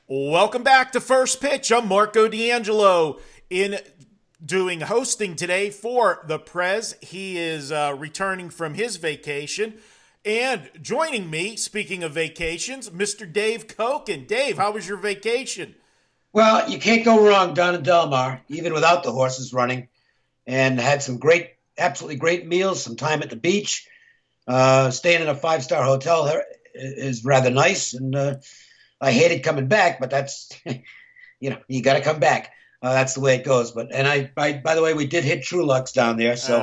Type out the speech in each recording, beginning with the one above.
Welcome back to First Pitch. I'm Marco D'Angelo in doing hosting today for the Prez. He is returning from his vacation. And joining me, speaking of vacations, Mr. Dave Cokin. Dave, how was your vacation? Well, you can't go wrong down in Del Mar, even without the horses running. And had some absolutely great meals, some time at the beach. Staying in a five-star hotel is rather nice. And I hated coming back, but that's, you got to come back. That's the way it goes. By the way, we did hit True Lux down there. So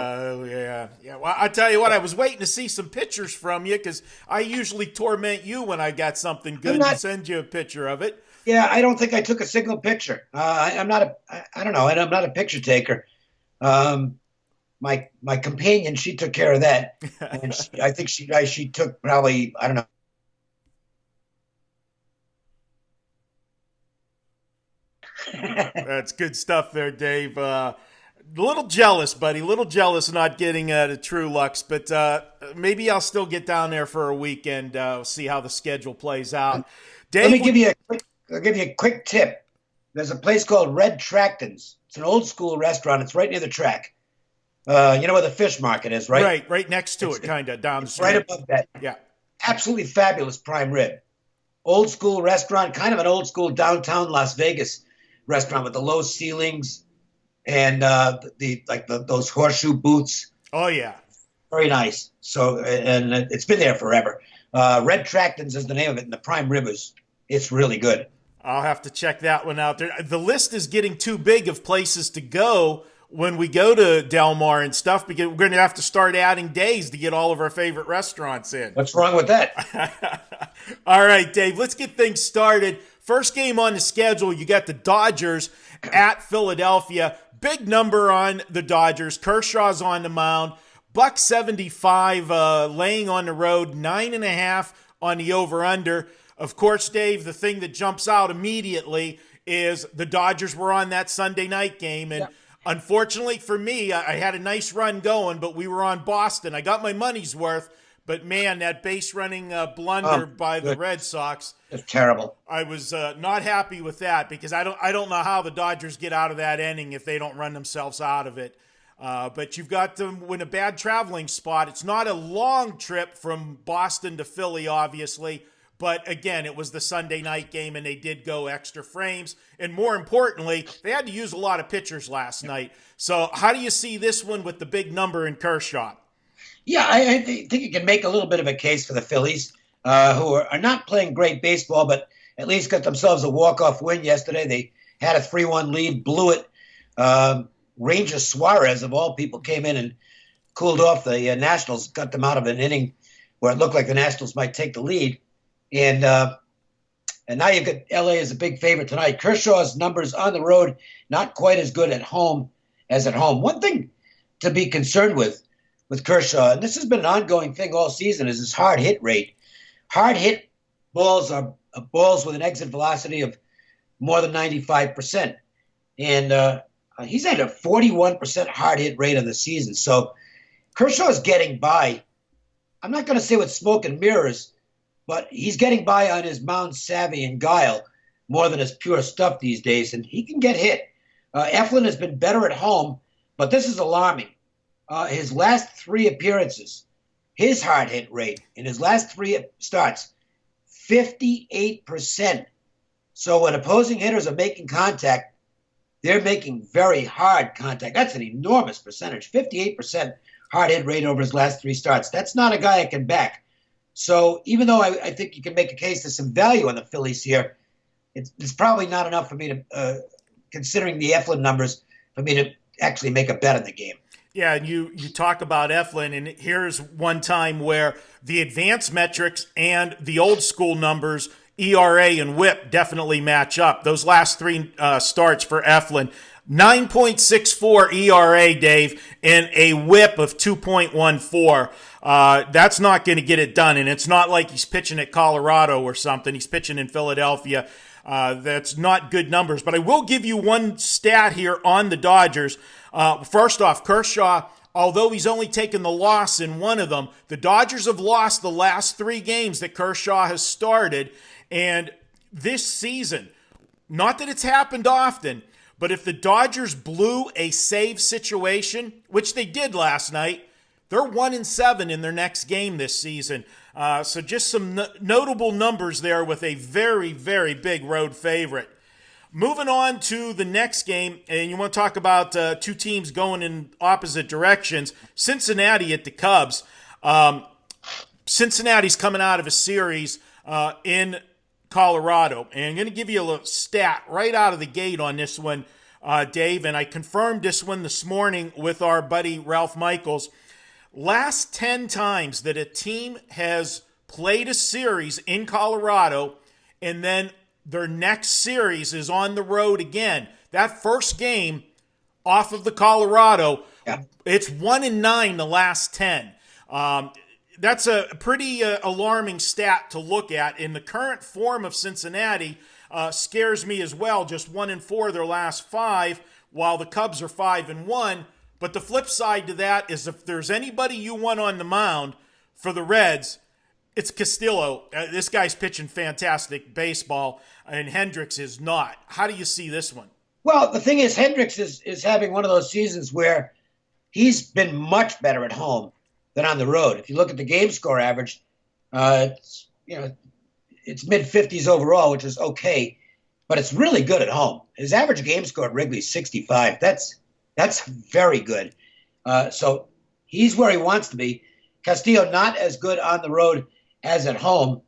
yeah. Well, I tell you what, I was waiting to see some pictures from you because I usually torment you when I got something good and send you a picture of it. Yeah, I don't think I took a single picture. I'm not a picture taker. My companion, she took care of that, and I think she took probably, I don't know. That's good stuff there, Dave. A little jealous, buddy. A little jealous not getting to True Lux, but maybe I'll still get down there for a weekend. See how the schedule plays out. Dave, I'll give you a quick tip. There's a place called Red Tracton's. It's an old school restaurant. It's right near the track. You know where the fish market is, right? Right next to it, kind of down the street. Right above that. Yeah. Absolutely fabulous prime rib. Old school restaurant, kind of an old school downtown Las Vegas restaurant with the low ceilings and those horseshoe booths. Oh yeah, very nice. So and it's been there forever. Red Tracton's is the name of it, and the prime rib it's really good. I'll have to check that one out. The list is getting too big of places to go when we go to Del Mar and stuff, because we're going to have to start adding days to get all of our favorite restaurants in. What's wrong with that? All right, Dave, let's get things started. First game on the schedule, you got the Dodgers at Philadelphia. Big number on the Dodgers. Kershaw's on the mound. $175 laying on the road, 9.5 on the over-under. Of course, Dave, the thing that jumps out immediately is the Dodgers were on that Sunday night game, and unfortunately for me, I had a nice run going, but we were on Boston. I got my money's worth, but man, that base running blunder by the Red Sox, it's terrible. I was not happy with that, because I don't know how the Dodgers get out of that inning if they don't run themselves out of it. But you've got them in a bad traveling spot. It's not a long trip from Boston to Philly, obviously. But again, it was the Sunday night game, and they did go extra frames. And more importantly, they had to use a lot of pitchers last night. So how do you see this one with the big number in Kershaw? Yeah, I think you can make a little bit of a case for the Phillies, who are not playing great baseball, but at least got themselves a walk-off win yesterday. They had a 3-1 lead, blew it. Ranger Suarez, of all people, came in and cooled off the Nationals, got them out of an inning where it looked like the Nationals might take the lead. And now you've got L.A. as a big favorite tonight. Kershaw's numbers on the road, not quite as good at home as at home. One thing to be concerned with Kershaw, and this has been an ongoing thing all season, is his hard hit rate. Hard hit balls are balls with an exit velocity of more than 95%. And he's at a 41% hard hit rate on the season. So Kershaw's getting by. I'm not going to say with smoke and mirrors, but he's getting by on his mound savvy and guile more than his pure stuff these days, and he can get hit. Eflin has been better at home, but this is alarming. His last 3 appearances, his hard hit rate in his last 3 starts, 58%. So when opposing hitters are making contact, they're making very hard contact. That's an enormous percentage, 58% hard hit rate over his last 3 starts. That's not a guy I can back. So even though I think you can make a case to some value on the Phillies here, it's probably not enough for me to, considering the Eflin numbers, for me to actually make a bet on the game. Yeah, and you talk about Eflin, and here's one time where the advanced metrics and the old school numbers, ERA and WHIP, definitely match up. Those last 3 starts for Eflin, 9.64 ERA, Dave, and a WHIP of 2.14. That's not going to get it done, and it's not like he's pitching at Colorado or something. He's pitching in Philadelphia. That's not good numbers. But I will give you one stat here on the Dodgers. First off, Kershaw, although he's only taken the loss in one of them, the Dodgers have lost the last 3 games that Kershaw has started, and this season, not that it's happened often, but if the Dodgers blew a save situation, which they did last night, they're 1-7 in their next game this season. So just some notable numbers there with a very, very big road favorite. Moving on to the next game, and you want to talk about two teams going in opposite directions. Cincinnati at the Cubs. Cincinnati's coming out of a series in Colorado. And I'm going to give you a little stat right out of the gate on this one, Dave. And I confirmed this one this morning with our buddy Ralph Michaels. Last 10 times that a team has played a series in Colorado and then their next series is on the road again, that first game off of the Colorado, it's 1-9 the last 10. That's a pretty alarming stat to look at. In the current form of Cincinnati, scares me as well. Just 1-4 their last 5, while the Cubs are 5-1. But the flip side to that is if there's anybody you want on the mound for the Reds, it's Castillo. This guy's pitching fantastic baseball, and Hendricks is not. How do you see this one? Well, the thing is, Hendricks is having one of those seasons where he's been much better at home than on the road. If you look at the game score average, it's mid-50s overall, which is okay, but it's really good at home. His average game score at Wrigley is 65. That's very good. So he's where he wants to be. Castillo not as good on the road as at home.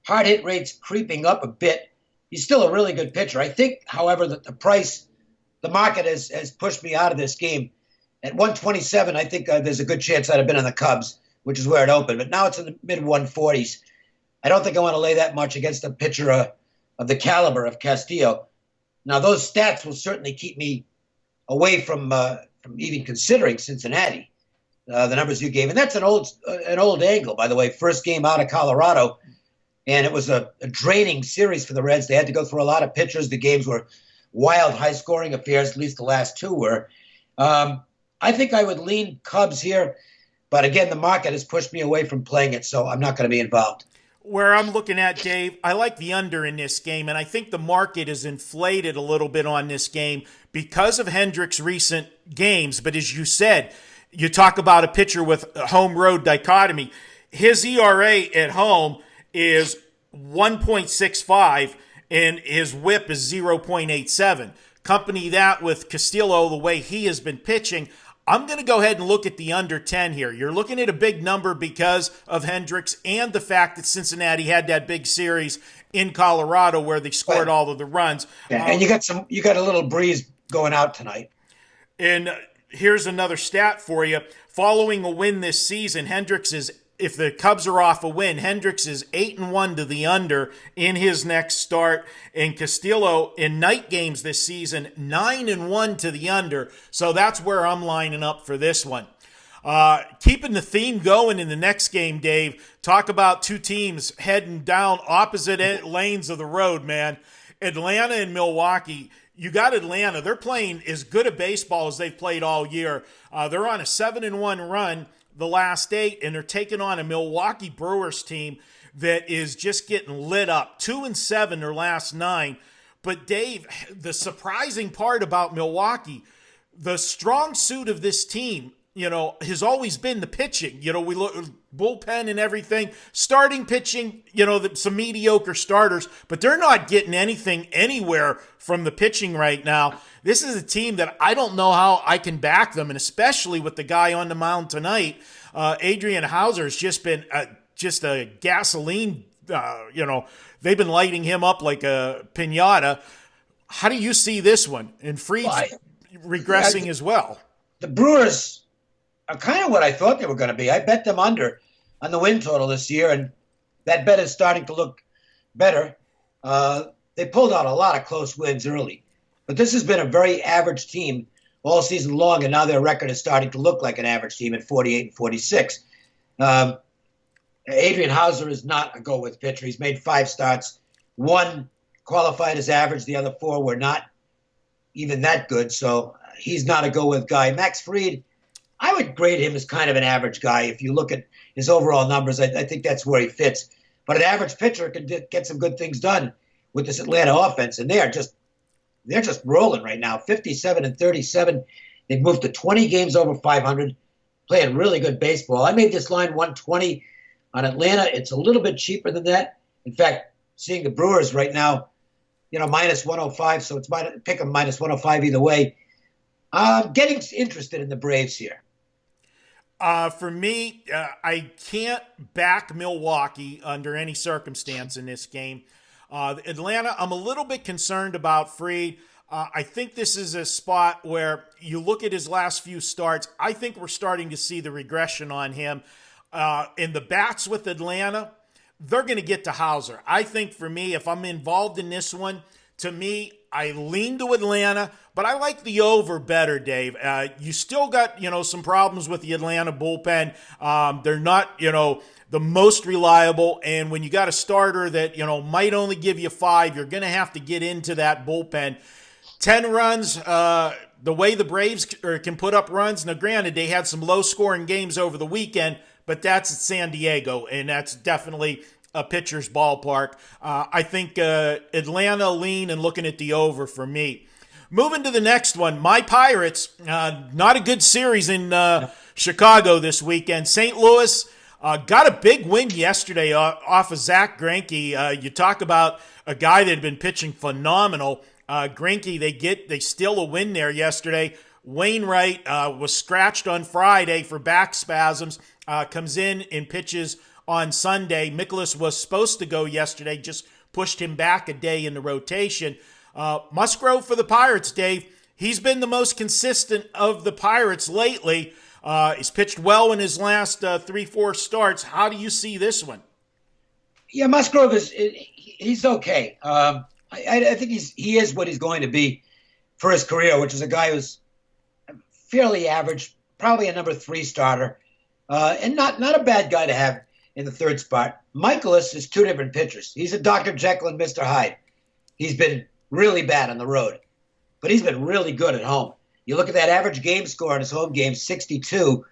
Hard hit rates creeping up a bit. He's still a really good pitcher. I think, however, that the market has pushed me out of this game. At 127, I think there's a good chance I'd have been on the Cubs, which is where it opened. But now it's in the mid-140s. I don't think I want to lay that much against a pitcher of the caliber of Castillo. Now, those stats will certainly keep me away from even considering Cincinnati, the numbers you gave. And that's an old angle, by the way. First game out of Colorado, and it was a draining series for the Reds. They had to go through a lot of pitchers. The games were wild, high-scoring affairs, at least the last two were. I think I would lean Cubs here, but again, the market has pushed me away from playing it, so I'm not going to be involved. Where I'm looking at, Dave, I like the under in this game, and I think the market is inflated a little bit on this game because of Hendricks' recent games. But as you said, you talk about a pitcher with a home-road dichotomy. His ERA at home is 1.65, and his whip is 0.87. Company that with Castillo, the way he has been pitching, I'm going to go ahead and look at the under 10 here. You're looking at a big number because of Hendricks and the fact that Cincinnati had that big series in Colorado where they scored all of the runs. Yeah, and you got a little breeze going out tonight. And here's another stat for you. Following a win this season, if the Cubs are off a win, Hendricks is 8-1 to the under in his next start. And Castillo in night games this season, 9-1 to the under. So that's where I'm lining up for this one. Keeping the theme going in the next game, Dave, talk about two teams heading down opposite lanes of the road, man. Atlanta and Milwaukee. You got Atlanta. They're playing as good a baseball as they've played all year. They're on a 7-1 run the last 8, and they're taking on a Milwaukee Brewers team that is just getting lit up. 2-7 their last 9. But Dave, the surprising part about Milwaukee, the strong suit of this team, has always been the pitching. We look bullpen and everything, starting pitching, some mediocre starters, but they're not getting anything anywhere from the pitching right now. This is a team that I don't know how I can back them, and especially with the guy on the mound tonight, Adrian Hauser has just been just a gasoline. They've been lighting him up like a piñata. How do you see this one? And Fried's regressing as well. The Brewers are kind of what I thought they were going to be. I bet them under on the win total this year, and that bet is starting to look better. They pulled out a lot of close wins early, but this has been a very average team all season long, and now their record is starting to look like an average team at 48-46. Adrian Hauser is not a go-with pitcher. He's made 5 starts. 1 qualified as average. The other 4 were not even that good, so he's not a go-with guy. Max Fried, I would grade him as kind of an average guy. If you look at his overall numbers, I think that's where he fits. But an average pitcher can get some good things done with this Atlanta offense, and they're just rolling right now. 57-37. They've moved to 20 games over 500, playing really good baseball. I made this line 120 on Atlanta. It's a little bit cheaper than that. In fact, seeing the Brewers right now, minus 105, so it's pick them minus 105 either way. I'm getting interested in the Braves here. For me, I can't back Milwaukee under any circumstance in this game. Atlanta, I'm a little bit concerned about Fried. I think this is a spot where you look at his last few starts. I think we're starting to see the regression on him. In the bats with Atlanta, they're going to get to Hauser. I think for me, if I'm involved in this one, to me, I lean to Atlanta, but I like the over better, Dave. You still got, some problems with the Atlanta bullpen. They're not, the most reliable, and when you got a starter that, might only give you 5, you're going to have to get into that bullpen. 10 runs, the way the Braves can put up runs. Now, granted, they had some low-scoring games over the weekend, but that's at San Diego, and that's definitely a pitcher's ballpark. I think Atlanta lean and looking at the over for me. Moving to the next one, my Pirates, not a good series in Chicago this weekend. St. Louis got a big win yesterday off of Zach Greinke. You talk about a guy that had been pitching phenomenal. Greinke, they steal a win there yesterday. Wainwright was scratched on Friday for back spasms, comes in and pitches on Sunday. Mikolas was supposed to go yesterday, just pushed him back a day in the rotation. Musgrove for the Pirates, Dave. He's been the most consistent of the Pirates lately. He's pitched well in his last 3-4 starts. How do you see this one? Yeah, Musgrove he's okay. I think he is what he's going to be for his career, which is a guy who's fairly average, probably a number 3 starter, and not a bad guy to have in the third spot. Mikolas is 2 different pitchers. He's a Dr. Jekyll and Mr. Hyde. He's been really bad on the road, but he's been really good at home. You look at that average game score in his home game, 62,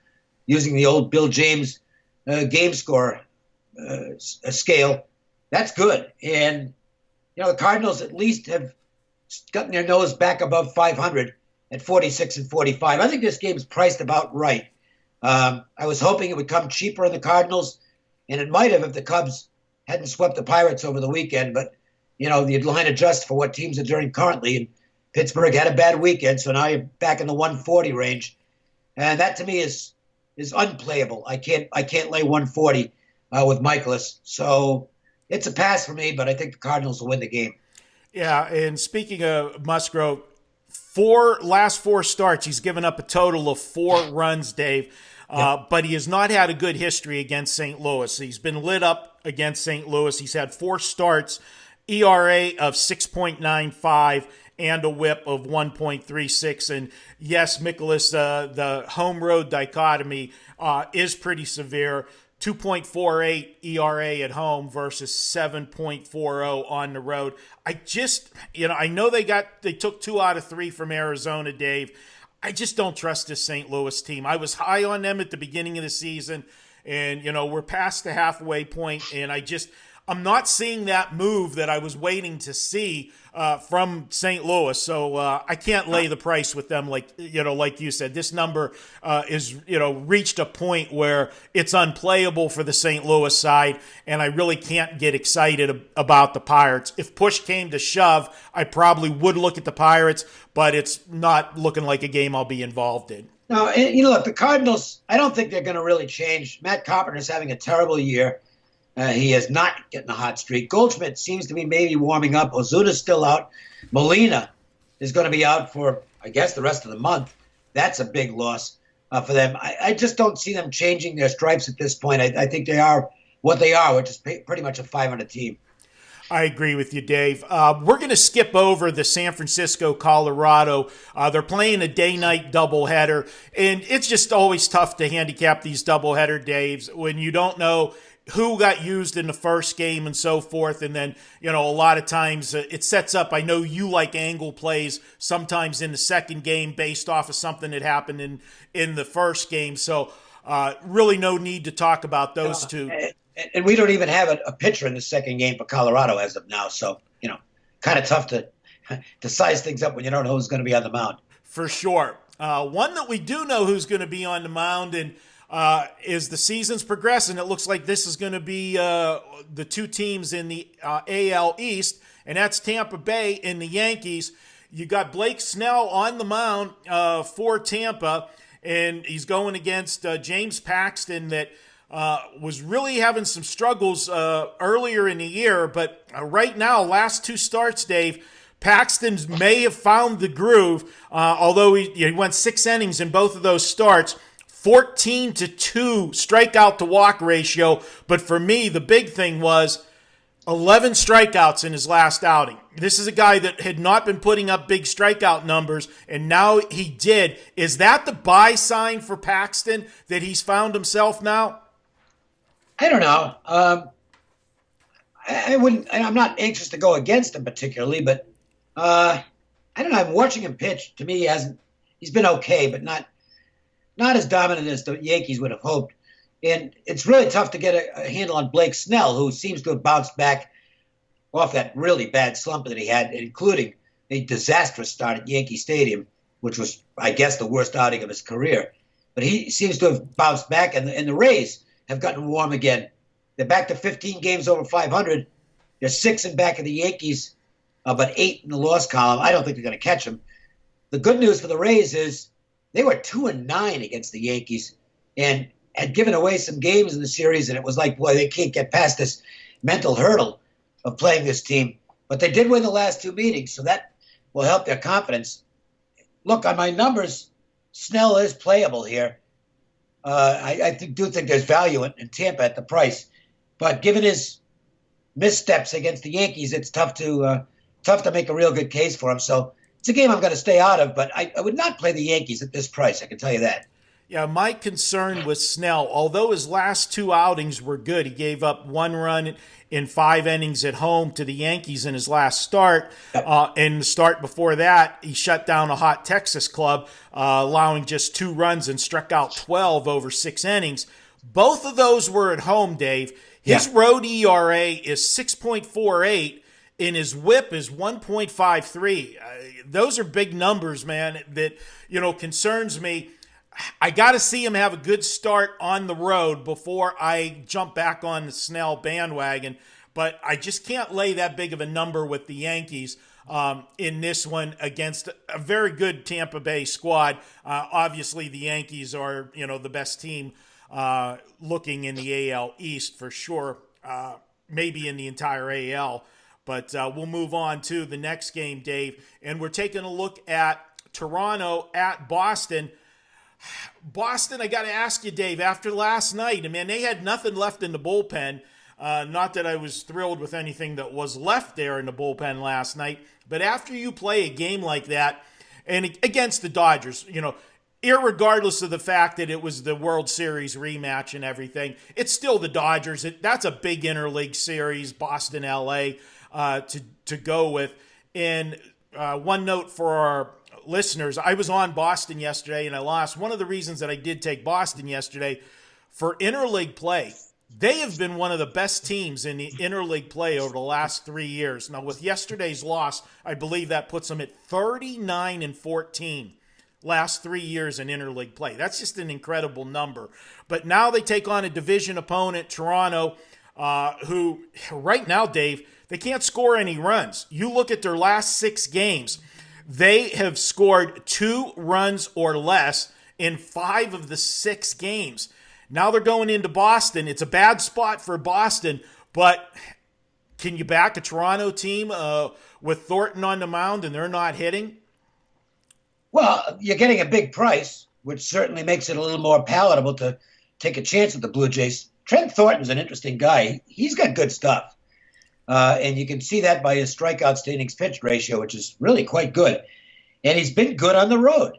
using the old Bill James game score scale. That's good. And, the Cardinals at least have gotten their nose back above 500 at 46-45. I think this game is priced about right. I was hoping it would come cheaper in the Cardinals, and it might have if the Cubs hadn't swept the Pirates over the weekend. But, the line adjusts for what teams are doing currently. And Pittsburgh had a bad weekend, so now you're back in the 140 range. And that to me is unplayable. I can't lay 140 with Mikolas. So it's a pass for me, but I think the Cardinals will win the game. Yeah, and speaking of Musgrove, last 4 starts, he's given up a total of 4 runs, Dave. But he has not had a good history against St. Louis. He's been lit up against St. Louis. He's had 4 starts, ERA of 6.95 and a whip of 1.36. And yes, Mikolas, the home road dichotomy is pretty severe. 2.48 ERA at home versus 7.40 on the road. I know they took 2 out of 3 from Arizona, Dave. I just don't trust this St. Louis team. I was high on them at the beginning of the season, and, we're past the halfway point, and I'm not seeing that move that I was waiting to see from St. Louis. So I can't lay the price with them like you said. This number is, reached a point where it's unplayable for the St. Louis side, and I really can't get excited about the Pirates. If push came to shove, I probably would look at the Pirates, but it's not looking like a game I'll be involved in. No, and, look, the Cardinals, I don't think they're going to really change. Matt Carpenter's having a terrible year. He is not getting a hot streak. Goldschmidt seems to be maybe warming up. Ozuna's still out. Molina is going to be out for, I guess, the rest of the month. That's a big loss for them. I just don't see them changing their stripes at this point. I think they are what they are, which is pretty much a 500 team. I agree with you, Dave. We're going to skip over the San Francisco, Colorado. They're playing a day-night doubleheader, and it's just always tough to handicap these doubleheader, Daves, when you don't know who got used in the first game and so forth. And then, a lot of times it sets up, I know you like angle plays sometimes in the second game based off of something that happened in the first game. So really no need to talk about those two. And we don't even have a pitcher in the second game for Colorado as of now. So, kind of tough to size things up when you don't know who's going to be on the mound. For sure. One that we do know who's going to be on the mound, and as the season's progressing, it looks like this is going to be the two teams in the AL East, and that's Tampa Bay and the Yankees. You got Blake Snell on the mound for Tampa, and he's going against James Paxton that was really having some struggles earlier in the year. But right now, last two starts, Dave, Paxton may have found the groove, although he went 6 innings in both of those starts. 14-2 strikeout to walk ratio. But for me, the big thing was 11 strikeouts in his last outing. This is a guy that had not been putting up big strikeout numbers, and now he did. Is that the buy sign for Paxton, that he's found himself now? I don't know. I wouldn't. I'm not anxious to go against him particularly, but I don't know. I'm watching him pitch. To me, he's been okay, but not as dominant as the Yankees would have hoped. And it's really tough to get a handle on Blake Snell, who seems to have bounced back off that really bad slump that he had, including a disastrous start at Yankee Stadium, which was, I guess, the worst outing of his career. But he seems to have bounced back, and the Rays have gotten warm again. They're back to 15 games over 500. They're 6 in back of the Yankees, but 8 in the loss column. I don't think they're going to catch them. The good news for the Rays is they were 2-9 against the Yankees and had given away some games in the series, and it was like, boy, they can't get past this mental hurdle of playing this team. But they did win the last 2 meetings, so that will help their confidence. Look, on my numbers, Snell is playable here. I do think there's value in Tampa at the price. But given his missteps against the Yankees, it's tough to make a real good case for him. So it's a game I'm going to stay out of, but I would not play the Yankees at this price, I can tell you that. Yeah, my concern with Snell, although his last 2 outings were good, he gave up 1 run in 5 innings at home to the Yankees in his last start. Yep. And the start before that, he shut down a hot Texas club, allowing just 2 runs and struck out 12 over 6 innings. Both of those were at home, Dave. His road ERA is 6.48, and his whip is 1.53. Those are big numbers, man, that concerns me. I got to see him have a good start on the road before I jump back on the Snell bandwagon. But I just can't lay that big of a number with the Yankees in this one against a very good Tampa Bay squad. Obviously, the Yankees are the best team looking in the AL East for sure, maybe in the entire AL. But we'll move on to the next game, Dave. And we're taking a look at Toronto at Boston. Boston, I got to ask you, Dave, after last night, man, they had nothing left in the bullpen. Not that I was thrilled with anything that was left there in the bullpen last night, but after you play a game like that, and against the Dodgers, irregardless of the fact that it was the World Series rematch and everything, it's still the Dodgers. That's a big interleague series, Boston, LA, to go with. And one note for our listeners, I was on Boston yesterday and I lost. One of the reasons that I did take Boston yesterday for interleague play, they have been one of the best teams in the interleague play over the last 3 years. Now, with yesterday's loss, I believe that puts them at 39-14 last 3 years in interleague play. That's just an incredible number. But now they take on a division opponent, Toronto, who right now, Dave, they can't score any runs. You look at their last 6 games, they have scored 2 runs or less in 5 of the 6 games. Now they're going into Boston. It's a bad spot for Boston, but can you back a Toronto team with Thornton on the mound and they're not hitting? Well, you're getting a big price, which certainly makes it a little more palatable to take a chance with the Blue Jays. Trent Thornton's an interesting guy. He's got good stuff. And you can see that by his strikeouts to innings pitched ratio, which is really quite good. And he's been good on the road,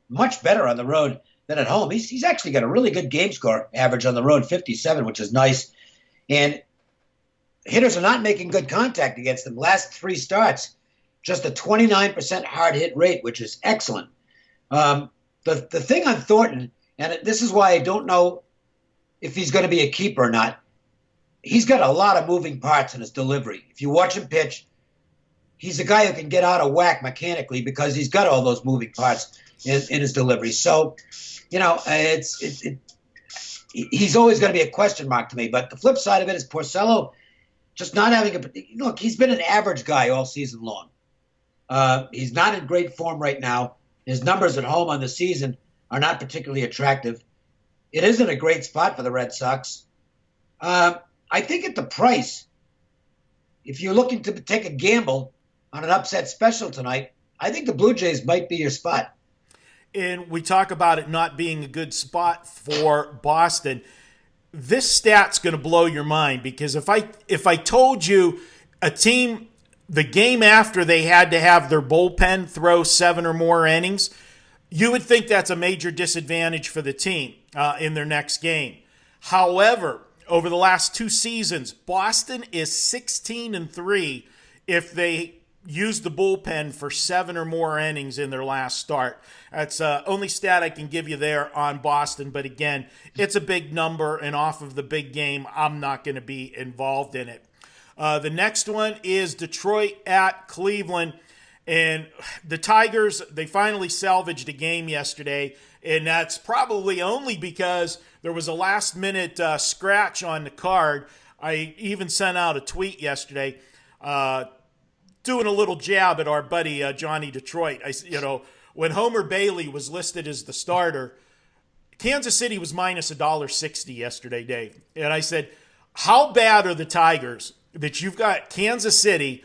much better on the road than at home. He's actually got a really good game score average on the road, 57, which is nice. And hitters are not making good contact against him. Last 3 starts, just a 29% hard hit rate, which is excellent. The thing on Thornton, and this is why I don't know if he's going to be a keeper or not, he's got a lot of moving parts in his delivery. If you watch him pitch, he's a guy who can get out of whack mechanically because he's got all those moving parts in his delivery. So, he's always going to be a question mark to me. But the flip side of it is Porcello just not having look. He's been an average guy all season long. He's not in great form right now. His numbers at home on the season are not particularly attractive. It isn't a great spot for the Red Sox. I think at the price, if you're looking to take a gamble on an upset special tonight, I think the Blue Jays might be your spot. And we talk about it not being a good spot for Boston. This stat's going to blow your mind, because if I told you a team, the game after they had to have their bullpen throw 7 or more innings, you would think that's a major disadvantage for the team in their next game. However, over the last 2 seasons, Boston is 16-3 if they use the bullpen for 7 or more innings in their last start. That's only stat I can give you there on Boston. But again, it's a big number, and off of the big game, I'm not going to be involved in it. The next one is Detroit at Cleveland. And the Tigers, they finally salvaged a game yesterday, and that's probably only because there was a last-minute scratch on the card. I even sent out a tweet yesterday doing a little jab at our buddy Johnny Detroit. When Homer Bailey was listed as the starter, Kansas City was minus $1.60 yesterday, Dave. And I said, how bad are the Tigers that you've got Kansas City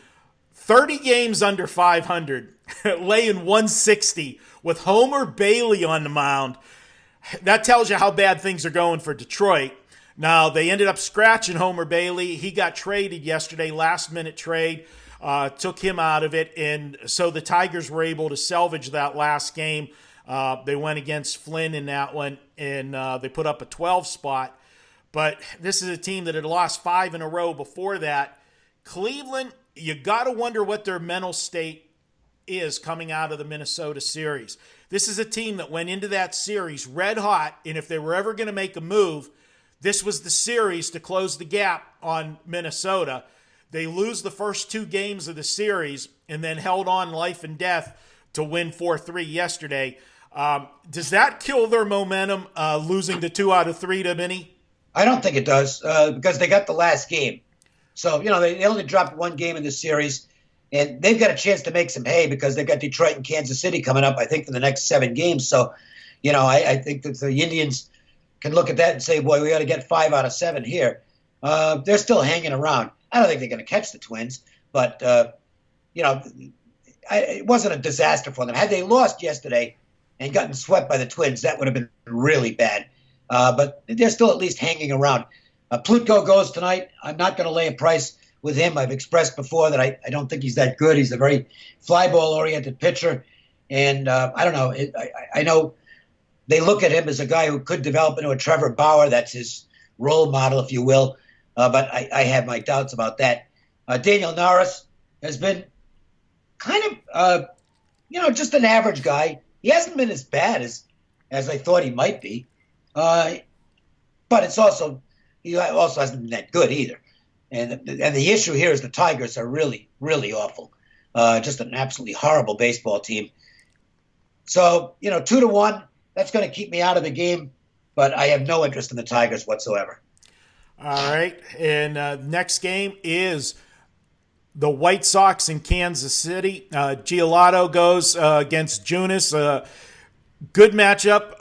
30 games under 500, laying 160 with Homer Bailey on the mound? That tells you how bad things are going for Detroit. Now, they ended up scratching Homer Bailey. He got traded yesterday, last-minute trade, took him out of it, and so the Tigers were able to salvage that last game. They went against Flynn in that one, and they put up a 12 spot. But this is a team that had lost 5 in a row before that. Cleveland, you got to wonder what their mental state is coming out of the Minnesota series. This is a team that went into that series red hot, and if they were ever going to make a move, this was the series to close the gap on Minnesota. They lose the first 2 games of the series and then held on life and death to win 4-3 yesterday. Does that kill their momentum, losing the 2 out of 3 to Minnie? I don't think it does, because they got the last game. So, they only dropped 1 game in this series, and they've got a chance to make some hay because they've got Detroit and Kansas City coming up, I think, for the next 7 games. So, I think that the Indians can look at that and say, boy, we got to get 5 out of 7 here. They're still hanging around. I don't think they're going to catch the Twins, but, it wasn't a disaster for them. Had they lost yesterday and gotten swept by the Twins, that would have been really bad. But they're still at least hanging around. Plutko goes tonight. I'm not going to lay a price with him. I've expressed before that I don't think he's that good. He's a very fly ball-oriented pitcher. And I don't know. I know they look at him as a guy who could develop into a Trevor Bauer. That's his role model, if you will. But I have my doubts about that. Daniel Norris has been kind of, just an average guy. He hasn't been as bad as I thought he might be. But he also hasn't been that good either. And the issue here is the Tigers are really, really awful. Just an absolutely horrible baseball team. So, 2-1, that's going to keep me out of the game, but I have no interest in the Tigers whatsoever. All right. And next game is the White Sox in Kansas City. Giolito goes against Junis. Good matchup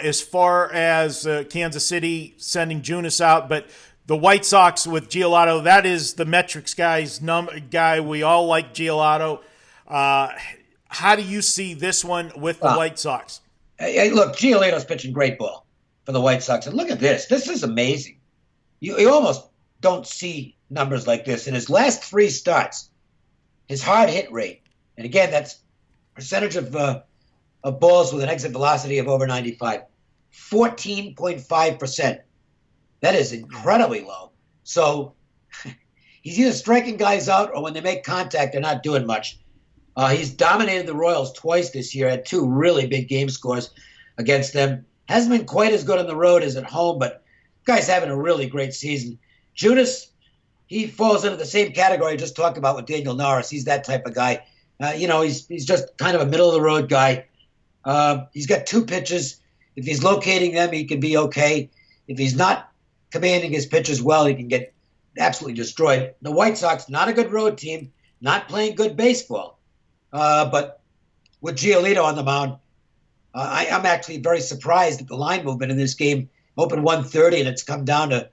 as far as Kansas City sending Junis out, but the White Sox with Giolito, that is the metrics guy. We all like Giolito. How do you see this one with the White Sox? Look, Giolito's pitching great ball for the White Sox. And look at this. This is amazing. You almost don't see numbers like this. In his last 3 starts, his hard hit rate, and again, that's percentage of balls with an exit velocity of over 95, 14.5%. That is incredibly low. So he's either striking guys out or when they make contact, they're not doing much. He's dominated the Royals twice this year, had 2 really big game scores against them. Hasn't been quite as good on the road as at home, but guy's having a really great season. Junis, he falls into the same category I just talked about with Daniel Norris. He's that type of guy. He's just kind of a middle-of-the-road guy. He's got 2 pitches. If he's locating them, he can be okay. If he's not commanding his pitches well, he can get absolutely destroyed. The White Sox, not a good road team, not playing good baseball. But with Giolito on the mound, I'm actually very surprised at the line movement in this game. Opened 130, and it's come down to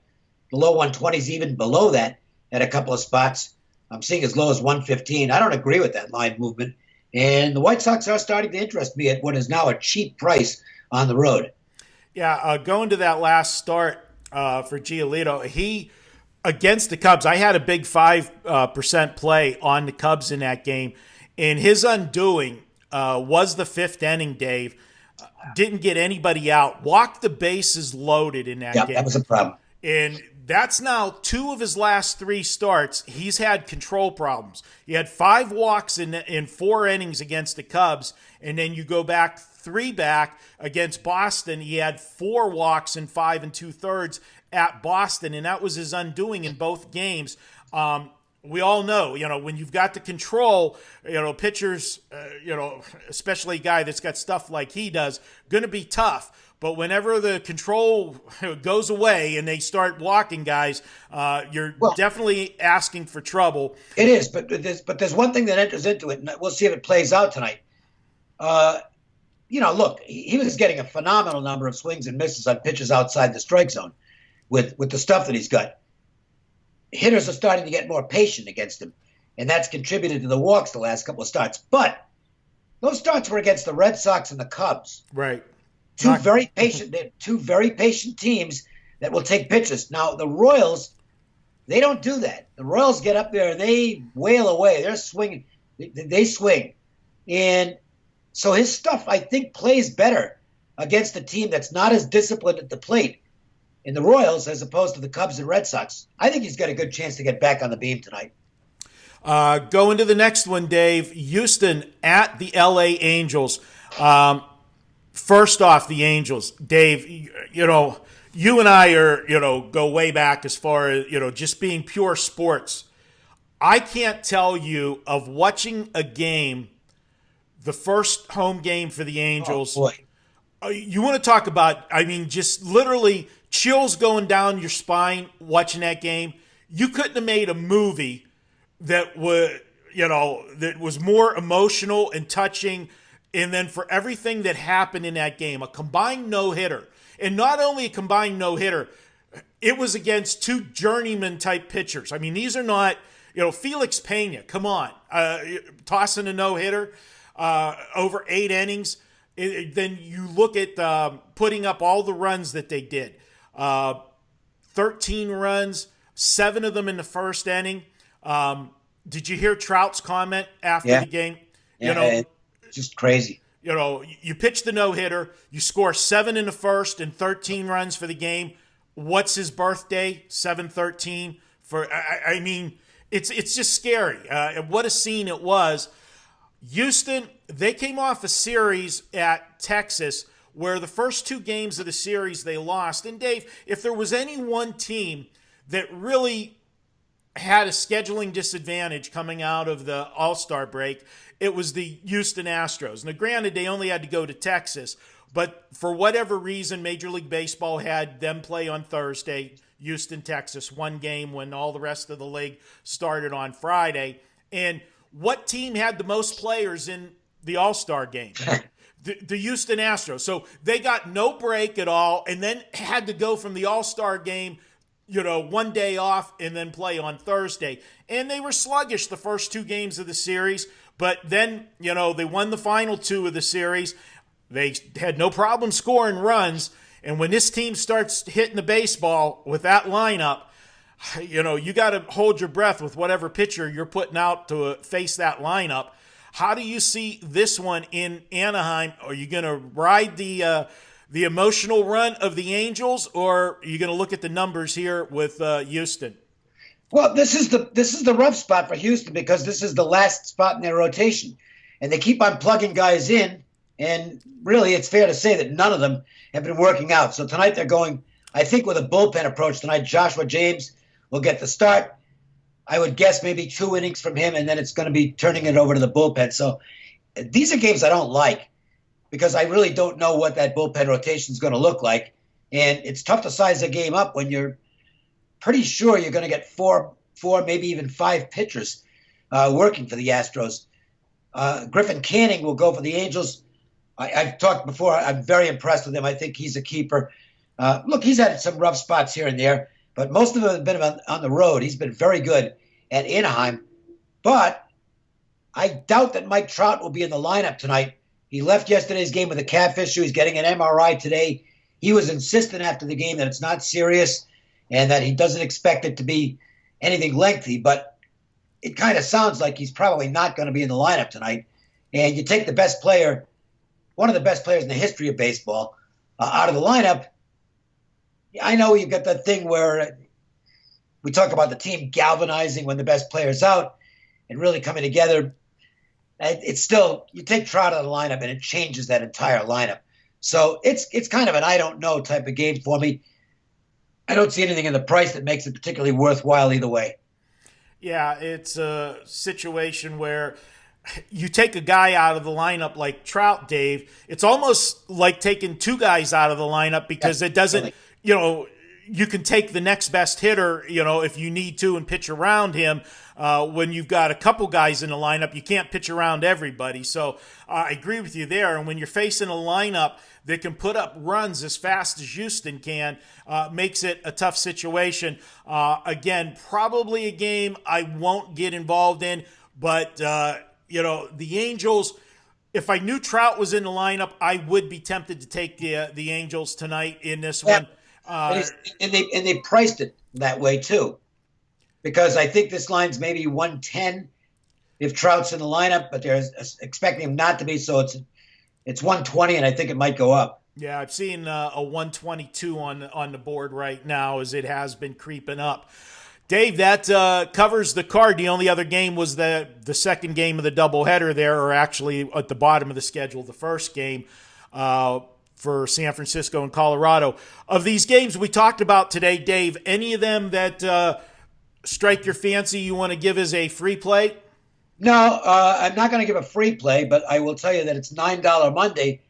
the low 120s, even below that at a couple of spots. I'm seeing as low as 115. I don't agree with that line movement. And the White Sox are starting to interest me at what is now a cheap price on the road. Yeah, going to that last start for Giolito, he against the Cubs, I had a big 5% play on the Cubs in that game. And his undoing was the 5th inning, Dave. Didn't get anybody out. Walked the bases loaded in that game. That was a problem. And that's now 2 of his last 3 starts. He's had control problems. He had 5 walks in 4 innings against the Cubs, and then you go back 3 back against Boston. He had 4 walks in 5 2/3 at Boston, and that was his undoing in both games. We all know, when you've got the control, pitchers, especially a guy that's got stuff like he does, going to be tough. But whenever the control goes away and they start walking guys, you're definitely asking for trouble. It is, but there's one thing that enters into it, and we'll see if it plays out tonight. Look, he was getting a phenomenal number of swings and misses on pitches outside the strike zone with the stuff that he's got. Hitters are starting to get more patient against him, and that's contributed to the walks the last couple of starts. But those starts were against the Red Sox and the Cubs. Right. Two very patient teams that will take pitches. Now, the Royals, they don't do that. The Royals get up there and they wail away. They're swinging. They swing. And so his stuff, I think, plays better against a team that's not as disciplined at the plate in the Royals as opposed to the Cubs and Red Sox. I think he's got a good chance to get back on the beam tonight. Going to the next one, Dave. Houston at the L.A. Angels. First off, the Angels. Dave, you and I are, go way back as far as, just being pure sports. I can't tell you of watching a game, the first home game for the Angels. Oh, boy. You want to talk about, just literally chills going down your spine watching that game. You couldn't have made a movie that would, that was more emotional and touching. And then for everything that happened in that game, a combined no-hitter. And not only a combined no-hitter, it was against 2 journeyman-type pitchers. These are not, Felix Pena, come on, tossing a no-hitter over 8 innings. Then you look at putting up all the runs that they did. 13 runs, 7 of them in the first inning. Did you hear Trout's comment after the game? Just crazy. You pitch the no-hitter, you score 7 in the first and 13 runs for the game. What's his birthday? 7/13. It's just scary. What a scene it was. Houston, they came off a series at Texas where the first 2 games of the series they lost. And Dave, if there was any one team that really had a scheduling disadvantage coming out of the All-Star break, it was the Houston Astros. Now, granted, they only had to go to Texas, but for whatever reason, Major League Baseball had them play on Thursday, Houston, Texas, 1 game when all the rest of the league started on Friday. And what team had the most players in the All-Star game? The Houston Astros. So they got no break at all and then had to go from the All-Star game, 1 day off and then play on Thursday. And they were sluggish the first 2 games of the series. But then, they won the final 2 of the series. They had no problem scoring runs. And when this team starts hitting the baseball with that lineup, you got to hold your breath with whatever pitcher you're putting out to face that lineup. How do you see this one in Anaheim? Are you going to ride the emotional run of the Angels, or are you going to look at the numbers here with Houston? Well, this is the rough spot for Houston because this is the last spot in their rotation, and they keep on plugging guys in. And really, it's fair to say that none of them have been working out. So tonight they're going, I think, with a bullpen approach tonight. Joshua James will get the start. I would guess maybe 2 innings from him, and then it's going to be turning it over to the bullpen. So these are games I don't like because I really don't know what that bullpen rotation is going to look like. And it's tough to size a game up when you're pretty sure you're going to get four, maybe even 5 pitchers working for the Astros. Griffin Canning will go for the Angels. I've talked before. I'm very impressed with him. I think he's a keeper. Look, he's had some rough spots here and there, but most of them have been on the road. He's been very good at Anaheim. But I doubt that Mike Trout will be in the lineup tonight. He left yesterday's game with a calf issue. He's getting an MRI today. He was insistent after the game that it's not serious and that he doesn't expect it to be anything lengthy. But it kind of sounds like he's probably not going to be in the lineup tonight. And you take the best player, one of the best players in the history of baseball, out of the lineup. I know you've got that thing where we talk about the team galvanizing when the best player's out and really coming together. It's still, you take Trout out of the lineup and it changes that entire lineup. So it's kind of an I don't know type of game for me. I don't see anything in the price that makes it particularly worthwhile either way. Yeah, it's a situation where you take a guy out of the lineup like Trout, Dave. It's almost like taking 2 guys out of the lineup because it doesn't, you can take the next best hitter, if you need to and pitch around him. When you've got a couple guys in the lineup, you can't pitch around everybody. So I agree with you there. And when you're facing a lineup that can put up runs as fast as Houston can, makes it a tough situation. Again, probably a game I won't get involved in. But, the Angels, if I knew Trout was in the lineup, I would be tempted to take the Angels tonight in this one. And they priced it that way, too. Because I think this line's maybe 110 if Trout's in the lineup, but they're expecting him not to be, so it's 120, and I think it might go up. Yeah, I've seen a 122 on the board right now as it has been creeping up. Dave, that covers the card. The only other game was the second game of the doubleheader there, or actually at the bottom of the schedule, the first game for San Francisco and Colorado. Of these games we talked about today, Dave, any of them that strike your fancy you want to give as a free play? No, I'm not going to give a free play, but I will tell you that it's $9 Monday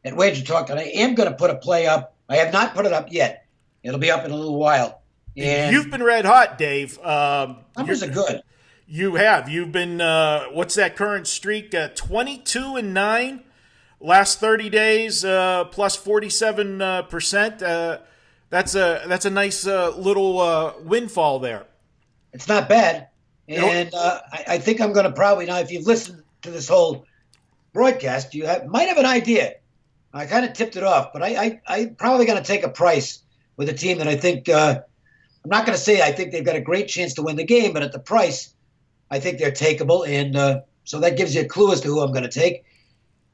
at Wager Talk, and I am going to put a play up. I have not put it up yet. It'll be up in a little while. And you've been red hot, Dave. Numbers are good. You have. You've been, what's that current streak? 22-9 last 30 days, plus 47%. That's a nice little windfall there. It's not bad. And I think I'm going to probably, now if you've listened to this whole broadcast, you might have an idea. I kind of tipped it off, but I'm probably going to take a price with a team that I think, I'm not going to say I think they've got a great chance to win the game, but at the price, I think they're takeable. And so that gives you a clue as to who I'm going to take.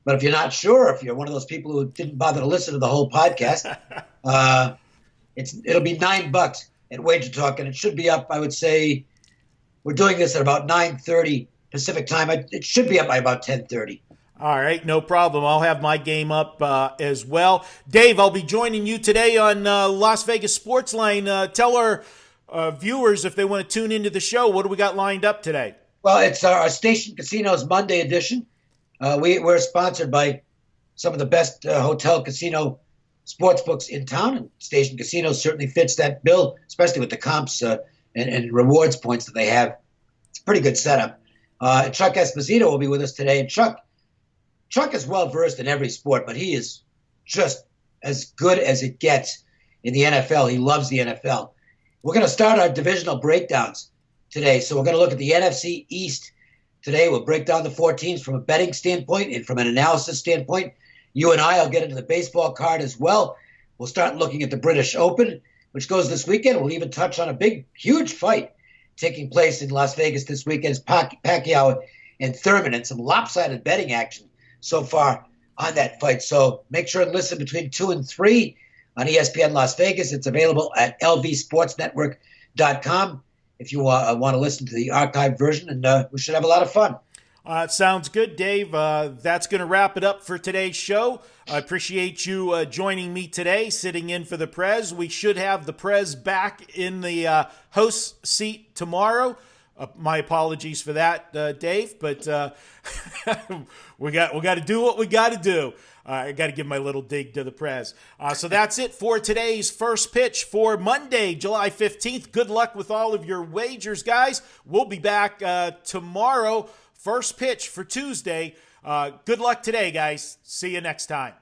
But if you're not sure, if you're one of those people who didn't bother to listen to the whole podcast, it'll be $9 at Wager Talk, and it should be up, I would say, we're doing this at about 9:30 Pacific time. It should be up by about 10:30. All right, no problem. I'll have my game up as well. Dave, I'll be joining you today on Las Vegas Sportsline. Tell our viewers if they want to tune into the show, what do we got lined up today? Well, it's our Station Casinos Monday edition. We're sponsored by some of the best hotel casino sports books in town, and Station Casinos certainly fits that bill, especially with the comps and rewards points that they have. It's a pretty good setup. Chuck Esposito will be with us today, and Chuck is well-versed in every sport, but he is just as good as it gets in the NFL. He loves the NFL. We're going to start our divisional breakdowns today, so we're going to look at the NFC East today. We'll break down the 4 teams from a betting standpoint and from an analysis standpoint. You and I will get into the baseball card as well. We'll start looking at the British Open, which goes this weekend. We'll even touch on a big, huge fight taking place in Las Vegas this weekend. It's Pacquiao and Thurman, and some lopsided betting action so far on that fight. So make sure and listen between 2 and 3 on ESPN Las Vegas. It's available at lvsportsnetwork.com if you want to listen to the archived version, and we should have a lot of fun. Sounds good, Dave. That's going to wrap it up for today's show. I appreciate you joining me today, sitting in for the Prez. We should have the Prez back in the host seat tomorrow. My apologies for that, Dave, but we got to do what we got to do. I got to give my little dig to the Prez. So that's it for today's First Pitch for Monday, July 15th. Good luck with all of your wagers, guys. We'll be back tomorrow. First Pitch for Tuesday. Good luck today, guys. See you next time.